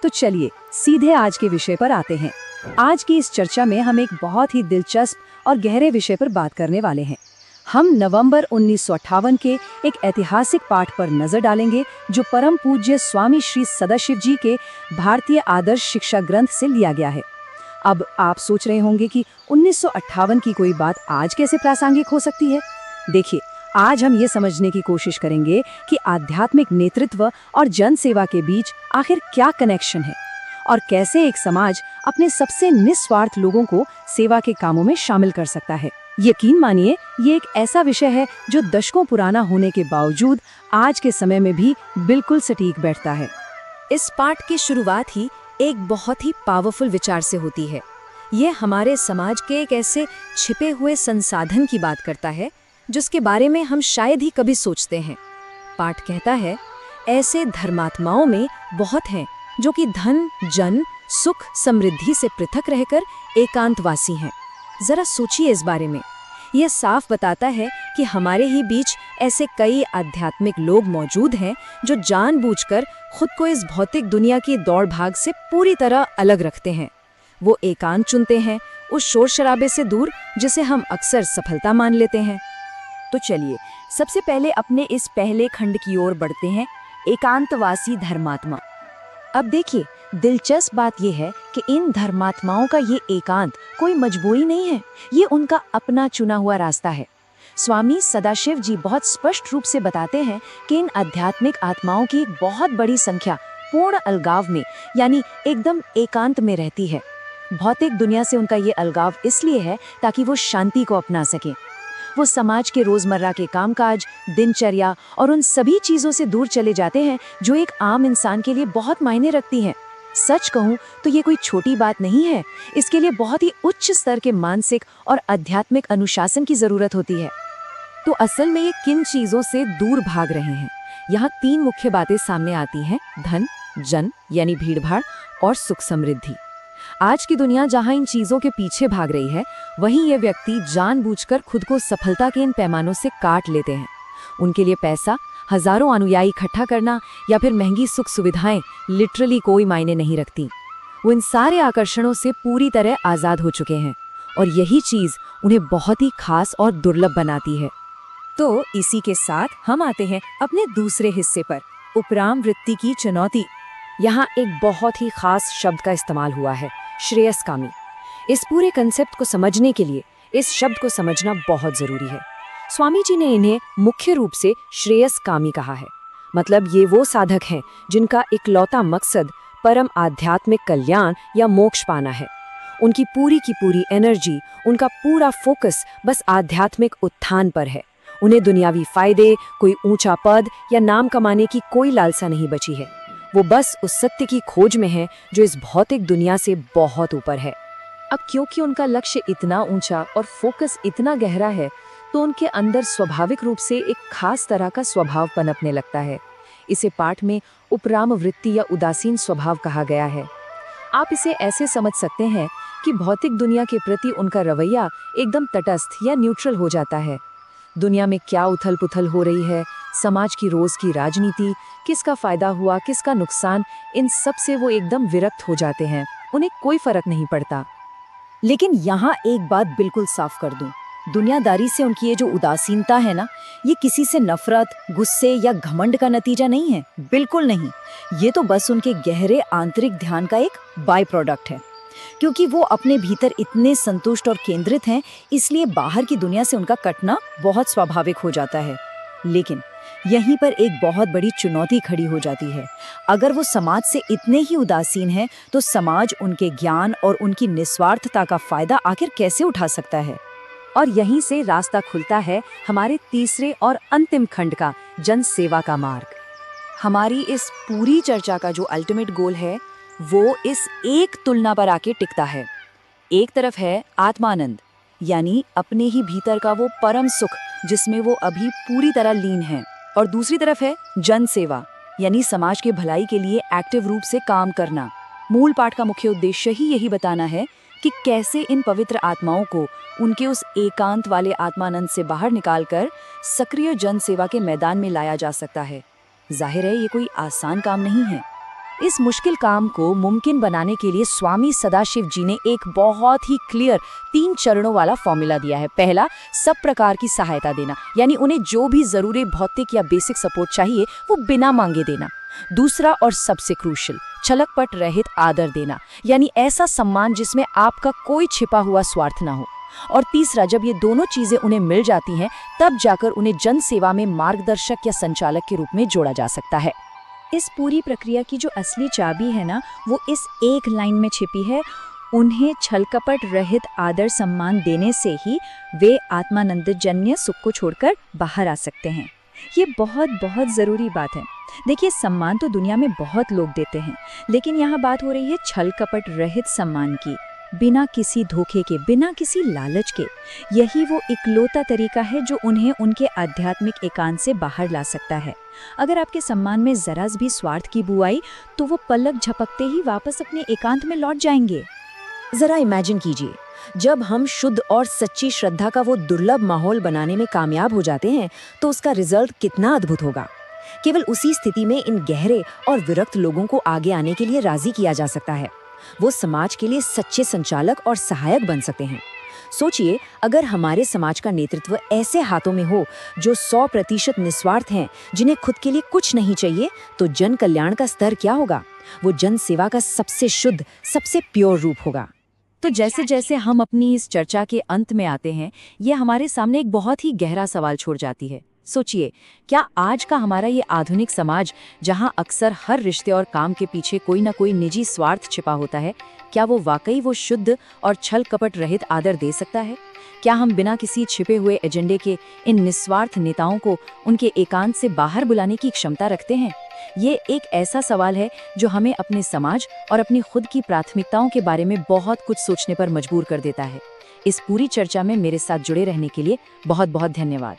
तो चलिए सीधे आज के विषय पर आते हैं। आज की इस चर्चा में हम एक बहुत ही दिलचस्प और गहरे विषय पर बात करने वाले हैं। हम नवंबर 1958 के एक ऐतिहासिक पाठ पर नजर डालेंगे जो परम पूज्य स्वामी श्री सदाशिव जी के भारतीय आदर्श शिक्षा ग्रंथ से लिया गया है। अब आप सोच रहे होंगे कि 1958 की कोई बात आज कैसे प्रासंगिक हो सकती है। देखिए, आज हम ये समझने की कोशिश करेंगे कि आध्यात्मिक नेतृत्व और जन सेवा के बीच आखिर क्या कनेक्शन है और कैसे एक समाज अपने सबसे निस्वार्थ लोगों को सेवा के कामों में शामिल कर सकता है। यकीन मानिए, ये एक ऐसा विषय है जो दशकों पुराना होने के बावजूद आज के समय में भी बिल्कुल सटीक बैठता है। इस पाठ की शुरुआत ही एक बहुत ही पावरफुल विचार से होती है। ये हमारे समाज के एक ऐसे छिपे हुए संसाधन की बात करता है जिसके बारे में हम शायद ही कभी सोचते हैं। पाठ कहता है, ऐसे धर्मात्माओं में बहुत हैं जो कि धन, जन, सुख, समृद्धि से पृथक रहकर एकांतवासी हैं। जरा सोचिए इस बारे में। यह साफ बताता है कि हमारे ही बीच ऐसे कई आध्यात्मिक लोग मौजूद हैं जो जानबूझकर खुद को इस भौतिक दुनिया की दौड़ भाग से पूरी तरह अलग रखते हैं। वो एकांत चुनते हैं, उस शोर शराबे से दूर जिसे हम अक्सर सफलता मान लेते हैं। तो चलिए सबसे पहले अपने इस पहले खंड की ओर बढ़ते हैं, एकांतवासी धर्मात्मा। अब देखिए, दिलचस्प बात यह है कि इन धर्मात्माओं का ये एकांत कोई मजबूरी नहीं है, ये उनका अपना चुना हुआ रास्ता है। स्वामी सदाशिव जी बहुत स्पष्ट रूप से बताते हैं कि इन आध्यात्मिक आत्माओं की एक बहुत बड़ी संख्या पूर्ण अलगाव में यानी एकदम एकांत में रहती है। भौतिक दुनिया से उनका ये अलगाव इसलिए है ताकि वो शांति को अपना सकें। वो समाज के रोजमर्रा के कामकाज, दिनचर्या और उन सभी चीजों से दूर चले जाते हैं जो एक आम इंसान के लिए बहुत मायने रखती हैं। सच कहूं तो ये कोई छोटी बात नहीं है। इसके लिए बहुत ही उच्च स्तर के मानसिक और आध्यात्मिक अनुशासन की जरूरत होती है। तो असल में ये किन चीजों से दूर भाग रहे हैं? यहाँ 3 मुख्य बातें सामने आती हैं: धन, जन यानी भीड़भाड़ और सुख समृद्धि। आज की दुनिया जहां इन चीजों के पीछे भाग रही है, वहीं ये व्यक्ति जानबूझकर खुद को सफलता के इन पैमानों से काट लेते हैं। उनके लिए पैसा, हजारों अनुयायी इकट्ठा करना या फिर महंगी सुख सुविधाएं लिटरली कोई मायने नहीं रखती। वो इन सारे आकर्षणों से पूरी तरह आजाद हो चुके हैं और यही चीज उन्हें बहुत ही खास और दुर्लभ बनाती है। तो इसी के साथ हम आते हैं अपने दूसरे हिस्से पर, उपराम वृत्ति की चुनौती। यहाँ एक बहुत ही खास शब्द का इस्तेमाल हुआ है, श्रेयस्कामी। इस पूरे कंसेप्ट को समझने के लिए इस शब्द को समझना बहुत जरूरी है। स्वामी जी ने इन्हें मुख्य रूप से श्रेयस्कामी कहा है। मतलब ये वो साधक हैं जिनका इकलौता मकसद परम आध्यात्मिक कल्याण या मोक्ष पाना है। उनकी पूरी की पूरी एनर्जी, उनका पूरा फोकस बस आध्यात्मिक उत्थान पर है। उन्हें दुनियावी फायदे, कोई ऊंचा पद या नाम कमाने की कोई लालसा नहीं बची है। वो बस उस सत्य की खोज में है जो इस भौतिक दुनिया से बहुत ऊपर है। अब क्योंकि उनका लक्ष्य इतना ऊंचा और फोकस इतना गहरा है, तो उनके अंदर स्वाभाविक रूप से एक खास तरह का स्वभाव पनपने लगता है। इसे पाठ में उपराम वृत्ति या उदासीन स्वभाव कहा गया है। आप इसे ऐसे समझ सकते हैं कि भौतिक दुनिया के प्रति उनका रवैया एकदम तटस्थ या न्यूट्रल हो जाता है। दुनिया में क्या उथल पुथल हो रही है, समाज की रोज की राजनीति, किसका फायदा हुआ, किसका नुकसान, इन सब से वो एकदम विरक्त हो जाते हैं। उन्हें कोई फर्क नहीं पड़ता। लेकिन यहाँ एक बात बिल्कुल साफ कर दूं, दुनियादारी से उनकी ये जो उदासीनता है ना, ये किसी से नफरत, गुस्से या घमंड का नतीजा नहीं है, बिल्कुल नहीं। ये तो बस उनके गहरे आंतरिक ध्यान का एक बाय प्रोडक्ट है। क्योंकि वो अपने भीतर इतने संतुष्ट और केंद्रित हैं, इसलिए बाहर की दुनिया से उनका कटना बहुत स्वाभाविक हो जाता है। लेकिन यहीं पर एक बहुत बड़ी चुनौती खड़ी हो जाती है। अगर वो समाज से इतने ही उदासीन हैं, तो समाज उनके ज्ञान और उनकी निस्वार्थता का फायदा आखिर कैसे उठा सकता है? और यहीं से रास्ता खुलता है हमारे तीसरे और अंतिम खंड का, जन सेवा का मार्ग। हमारी इस पूरी चर्चा का जो अल्टीमेट गोल है, वो इस एक तुलना पर आके टिकता है। एक तरफ है आत्मानंद, यानी अपने ही भीतर का वो परम सुख जिसमें वो अभी पूरी तरह लीन है, और दूसरी तरफ है जन सेवा, यानी समाज के भलाई के लिए एक्टिव रूप से काम करना। मूल पाठ का मुख्य उद्देश्य ही यही बताना है कि कैसे इन पवित्र आत्माओं को उनके उस एकांत वाले आत्मानंद से बाहर निकालकर सक्रिय जन सेवा के मैदान में लाया जा सकता है। जाहिर है ये कोई आसान काम नहीं है। इस मुश्किल काम को मुमकिन बनाने के लिए स्वामी सदाशिव जी ने एक बहुत ही क्लियर 3 चरणों वाला फॉर्मूला दिया है। पहला, सब प्रकार की सहायता देना, यानी उन्हें जो भी जरूरी भौतिक या बेसिक सपोर्ट चाहिए वो बिना मांगे देना। दूसरा और सबसे क्रूशियल, छलकपट रहित आदर देना, यानी ऐसा सम्मान जिसमें आपका कोई छिपा हुआ स्वार्थ ना हो। और तीसरा, जब ये दोनों चीजें उन्हें मिल जाती हैं तब जाकर उन्हें जन सेवा में मार्गदर्शक या संचालक के रूप में जोड़ा जा सकता है। इस पूरी प्रक्रिया की जो असली चाबी है ना, वो इस एक लाइन में छिपी है। उन्हें छलकपट रहित आदर सम्मान देने से ही वे आत्मानंदजन्य सुख को छोड़कर बाहर आ सकते हैं। ये बहुत बहुत ज़रूरी बात है। देखिए, सम्मान तो दुनिया में बहुत लोग देते हैं, लेकिन यहाँ बात हो रही है छलकपट रहित सम्मान की, बिना किसी धोखे के, बिना किसी लालच के। यही वो इकलौता तरीका है जो उन्हें उनके आध्यात्मिक एकांत से बाहर ला सकता है। अगर आपके सम्मान में जरा भी स्वार्थ की बू आई तो वो पलक झपकते ही वापस अपने एकांत में लौट जाएंगे। जरा इमेजिन कीजिए, जब हम शुद्ध और सच्ची श्रद्धा का वो दुर्लभ माहौल बनाने में कामयाब हो जाते हैं तो उसका रिजल्ट कितना अद्भुत होगा। केवल उसी स्थिति में इन गहरे और विरक्त लोगों को आगे आने के लिए राजी किया जा सकता है। वो समाज के लिए सच्चे संचालक और सहायक बन सकते हैं। सोचिए, अगर हमारे समाज का नेतृत्व ऐसे हाथों में हो जो 100% निस्वार्थ हैं, जिन्हें खुद के लिए कुछ नहीं चाहिए, तो जन कल्याण का स्तर क्या होगा? वो जन सेवा का सबसे शुद्ध, सबसे प्योर रूप होगा। तो जैसे जैसे हम अपनी इस चर्चा के अंत में आते हैं, ये हमारे सामने एक बहुत ही गहरा सवाल छोड़ जाती है। सोचिए, क्या आज का हमारा ये आधुनिक समाज, जहां अक्सर हर रिश्ते और काम के पीछे कोई ना कोई निजी स्वार्थ छिपा होता है, क्या वो वाकई वो शुद्ध और छल कपट रहित आदर दे सकता है? क्या हम बिना किसी छिपे हुए एजेंडे के इन निस्वार्थ नेताओं को उनके एकांत से बाहर बुलाने की क्षमता रखते हैं? ये एक ऐसा सवाल है जो हमें अपने समाज और अपनी खुद की प्राथमिकताओं के बारे में बहुत कुछ सोचने पर मजबूर कर देता है। इस पूरी चर्चा में मेरे साथ जुड़े रहने के लिए बहुत बहुत धन्यवाद।